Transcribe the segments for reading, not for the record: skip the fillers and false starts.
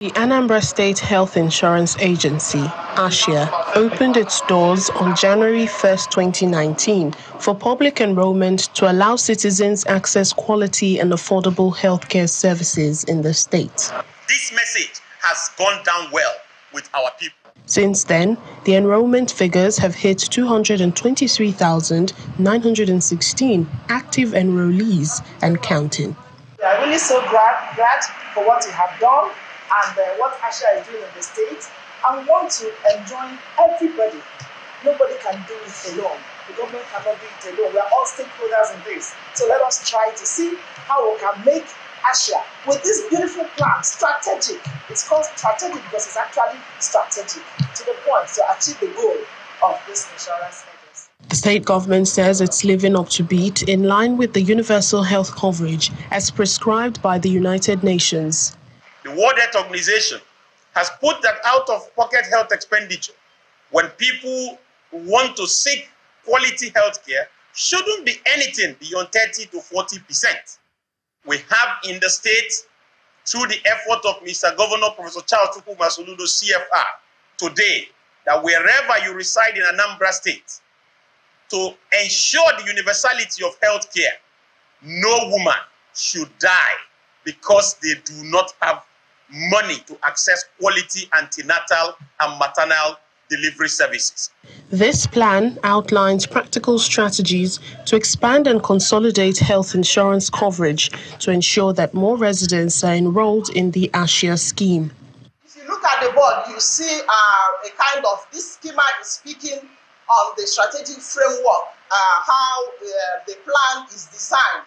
The Anambra State Health Insurance Agency, ASHIA, opened its doors on January 1st, 2019 for public enrollment to allow citizens access quality and affordable healthcare services in the state. This message has gone down well with our people. Since then, the enrollment figures have hit 223,916 active enrollees and counting. We are really so glad for what you have done and what ASHA is doing in the state. And we want to enjoin everybody. Nobody can do it alone. The government cannot do it alone. We are all stakeholders in this. So let us try to see how we can make ASHA, with this beautiful plan, strategic. It's called strategic because it's actually strategic to the point to achieve the goal of this insurance agency. The state government says it's living up to beat in line with the universal health coverage as prescribed by the United Nations. The World Health Organization has put that out-of-pocket health expenditure when people want to seek quality health care shouldn't be anything beyond 30 to 40%. We have in the state, through the effort of Mr. Governor Professor Charles Chukwumasoludo, CFR, today, that wherever you reside in Anambra State, to ensure the universality of health care, no woman should die because they do not have money to access quality antenatal and maternal delivery services. This plan outlines practical strategies to expand and consolidate health insurance coverage to ensure that more residents are enrolled in the ASHIA scheme. If you look at the board, you see a kind of, this schema is speaking on the strategic framework, how the plan is designed.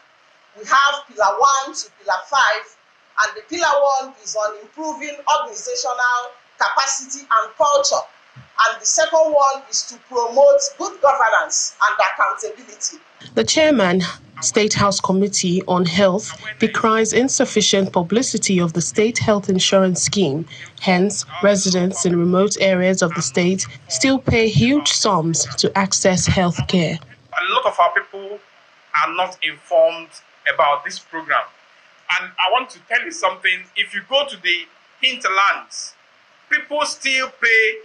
We have pillar 1 to pillar 5, and the pillar 1 is on improving organizational capacity and culture. And the second one is to promote good governance and accountability. The chairman, State House Committee on Health, decries insufficient publicity of the state health insurance scheme. Hence, residents in remote areas of the state still pay huge sums to access health care. A lot of our people are not informed about this program. And I want to tell you something. If you go to the hinterlands, people still pay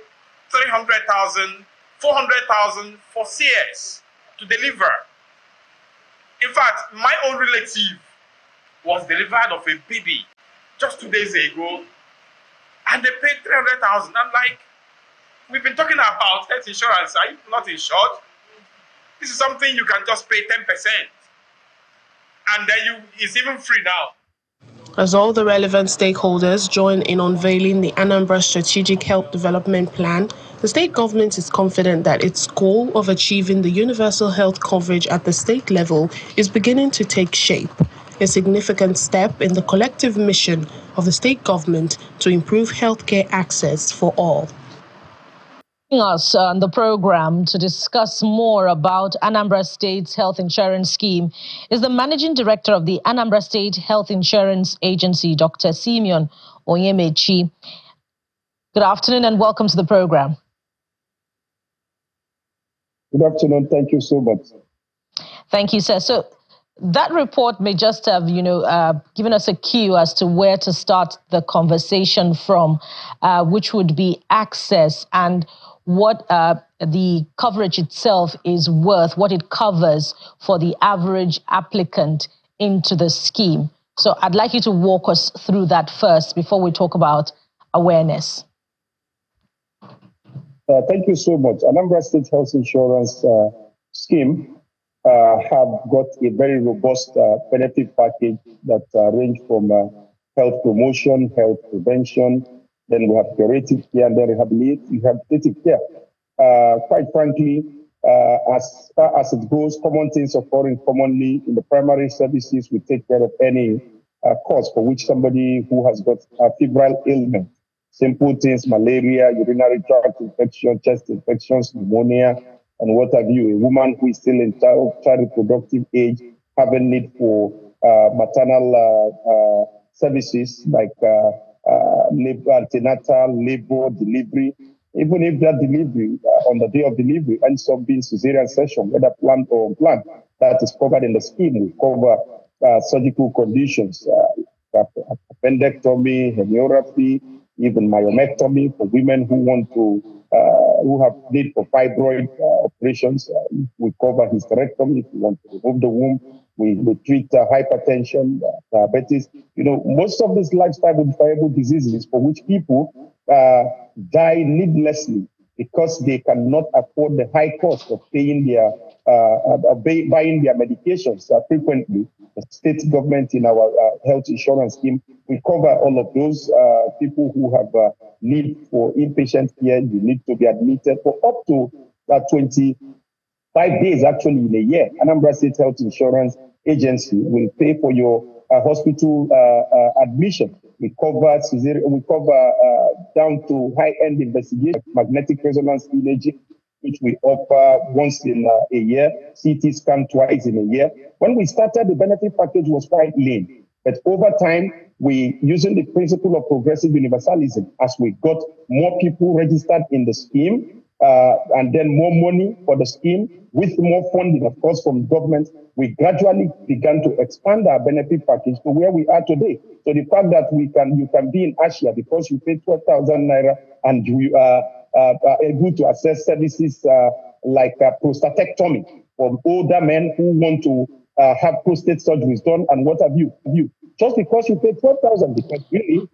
300,000, 400,000 for CS to deliver. In fact, my own relative was delivered of a baby just 2 days ago, and they paid 300,000. I'm like, we've been talking about health insurance. Are you not insured? This is something you can just pay 10%, and then it's even free now. As all the relevant stakeholders join in unveiling the Anambra Strategic Health Development Plan, the state government is confident that its goal of achieving the universal health coverage at the state level is beginning to take shape, a significant step in the collective mission of the state government to improve healthcare access for all. Us on the program to discuss more about Anambra State's health insurance scheme is the managing director of the Anambra State Health Insurance Agency, Dr. Simeon Onyemechi. Good afternoon and welcome to the program. Good afternoon. Thank you so much. Thank you, sir. So that report may just have, given us a cue as to where to start the conversation from, which would be access and what the coverage itself is worth, what it covers for the average applicant into the scheme. So I'd like you to walk us through that first before we talk about awareness. Thank you so much. Anambra State Health Insurance Scheme have got a very robust benefit package that range from health promotion, health prevention, then we have curative care, and then rehabilitative care. Quite frankly, as far as it goes, common things occurring commonly in the primary services, we take care of any cause for which somebody who has got a febrile ailment, simple things, malaria, urinary tract infection, chest infections, pneumonia, and what have you. A woman who is still in child reproductive age, having need for maternal services like antenatal, labor, delivery. Even if that delivery on the day of delivery ends up being cesarean section, whether planned or unplanned, that is covered in the scheme. We cover surgical conditions, appendectomy, hemiorrhaphy, even myomectomy for women who want to, who have need for fibroid operations. We cover hysterectomy if you want to remove the womb. We treat hypertension, diabetes. Most of these lifestyle modifiable diseases for which people die needlessly because they cannot afford the high cost of paying their buying their medications frequently. The state government in our health insurance scheme, we cover all of those people who have need for inpatient care. You need to be admitted for up to 25 days actually in a year. Anambra State Health Insurance Agency will pay for your hospital admission. We cover down to high-end investigation, magnetic resonance imaging, which we offer once in a year, CT scan twice in a year. When we started, the benefit package was quite lean. But over time, we, using the principle of progressive universalism, as we got more people registered in the scheme, and then more money for the scheme, with more funding, of course, from government, we gradually began to expand our benefit package to where we are today. So the fact that you can be in Asia because you pay 12,000 naira and you are able to access services like prostatectomy for older men who want to have prostate surgeries done and what have you. Just because you pay 12,000, because really,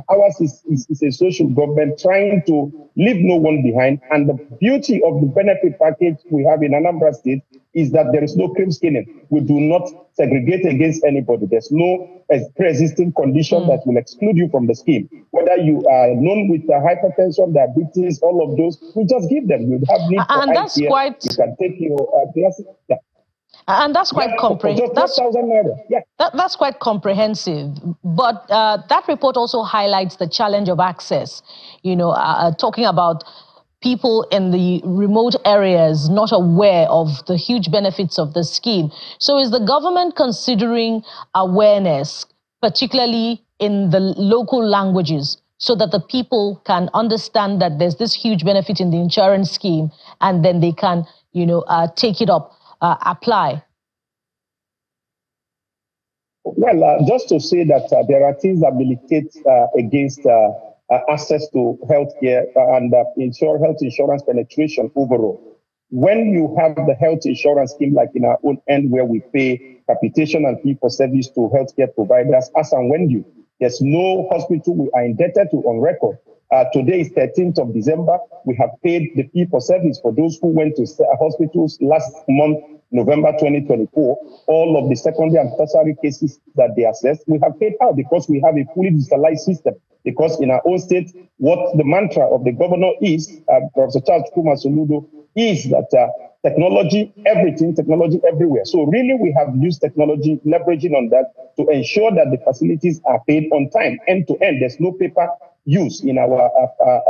ours is a social government trying to leave no one behind. And the beauty of the benefit package we have in Anambra State is that there is no cream skimming. We do not segregate against anybody. There's no pre-existing condition that will exclude you from the scheme. Whether you are known with hypertension, diabetes, all of those, we just give them. You have need for eye care. You can take your glasses. Yeah. And that's quite comprehensive. That's quite comprehensive. But that report also highlights the challenge of access. Talking about people in the remote areas not aware of the huge benefits of the scheme. So is the government considering awareness, particularly in the local languages, so that the people can understand that there's this huge benefit in the insurance scheme, and then they can, take it up, apply? Well, just to say that there are things that militate against access to healthcare and health insurance penetration overall. When you have the health insurance scheme, like in our own end, where we pay capitation and fee for service to healthcare providers, as and when there's no hospital we are indebted to on record. Today is 13th of December. We have paid the fee for service for those who went to hospitals last month, November 2024. All of the secondary and tertiary cases that they assessed, we have paid out because we have a fully digitalized system. Because in our own state, what the mantra of the governor is, Professor Charles Kuma Soludo, is that technology, everything, technology everywhere. So really we have used technology, leveraging on that to ensure that the facilities are paid on time, end to end. There's no paper use in our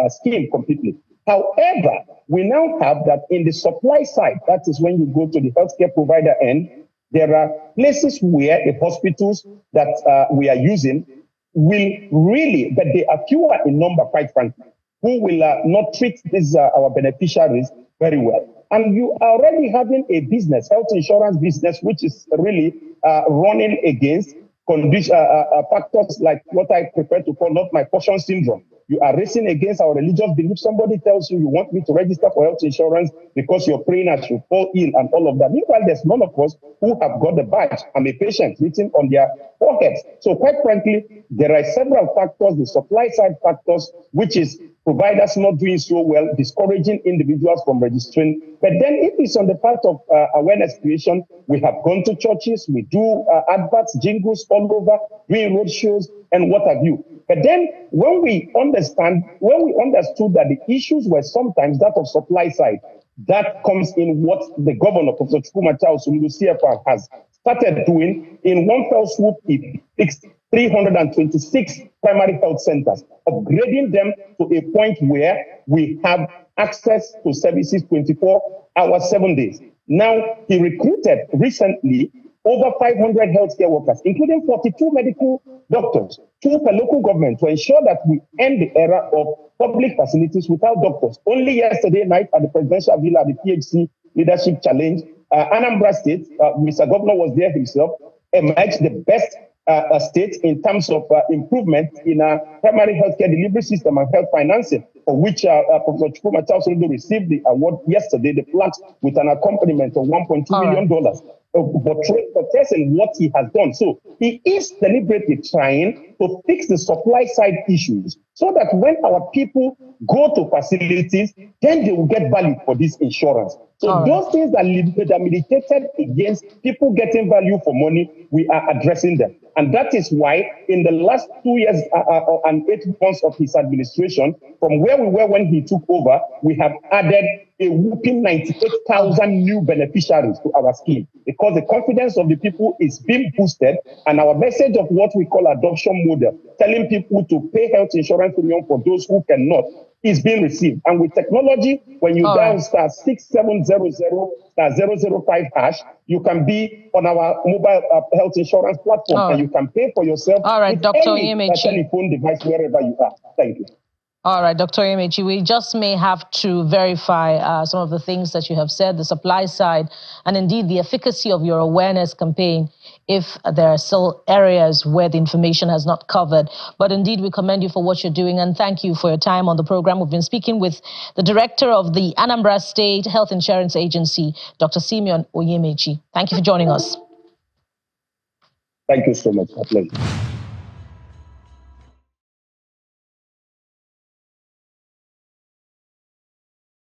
scheme completely. However, we now have that in the supply side, that is when you go to the healthcare provider end, there are places where the hospitals that we are using will really, but they are fewer in number, quite frankly, who will not treat these our beneficiaries very well. And you are already having a business, health insurance business, which is really running against factors like what I prefer to call not my portion syndrome. You are racing against our religious belief. Somebody tells you want me to register for health insurance because you're praying I should fall ill and all of that. Meanwhile, there's none of us who have got the badge. I'm a patient written on their foreheads. So quite frankly, there are several factors, the supply side factors, which is providers not doing so well, discouraging individuals from registering. But then if it's on the part of awareness creation, we have gone to churches, we do adverts, jingles all over, doing road shows and what have you. But then when we understood that the issues were sometimes that of supply side, that comes in what the governor, Professor Chukwuma Charles Soludo, CFR, has started doing. In one fell swoop, he fixed 326 primary health centers, upgrading them to a point where we have access to services 24 hours, 7 days. Now, he recruited recently over 500 healthcare workers, including 42 medical doctors, to the local government to ensure that we end the era of public facilities without doctors. Only yesterday night at the presidential villa, the PHC Leadership Challenge, Anambra State, Mr. Governor was there himself, emerged the best state in terms of improvement in our primary healthcare delivery system and health financing, for which Professor Chukuma also received the award yesterday, the plaque with an accompaniment of $1.2 million. Portraying what he has done. So he is deliberately trying to fix the supply side issues so that when our people go to facilities, then they will get value for this insurance. So those things that militated against people getting value for money, we are addressing them. And that is why in the last 2 years and 8 months of his administration, from where we were when he took over, we have added a whopping 98,000 new beneficiaries to our scheme, because the confidence of the people is being boosted, and our message of what we call adoption model, telling people to pay health insurance premium for those who cannot, is being received. And with technology, when you dial star 6700 star 005 hash, you can be on our mobile health insurance platform, and you can pay for yourself with Dr. any telephone device wherever you are. Thank you. All right, Dr. Onyemaechi, we just may have to verify some of the things that you have said, the supply side, and indeed the efficacy of your awareness campaign, if there are still areas where the information has not covered. But indeed, we commend you for what you're doing, and thank you for your time on the program. We've been speaking with the director of the Anambra State Health Insurance Agency, Dr. Simeon Onyemaechi. Thank you for joining us. Thank you so much. My pleasure.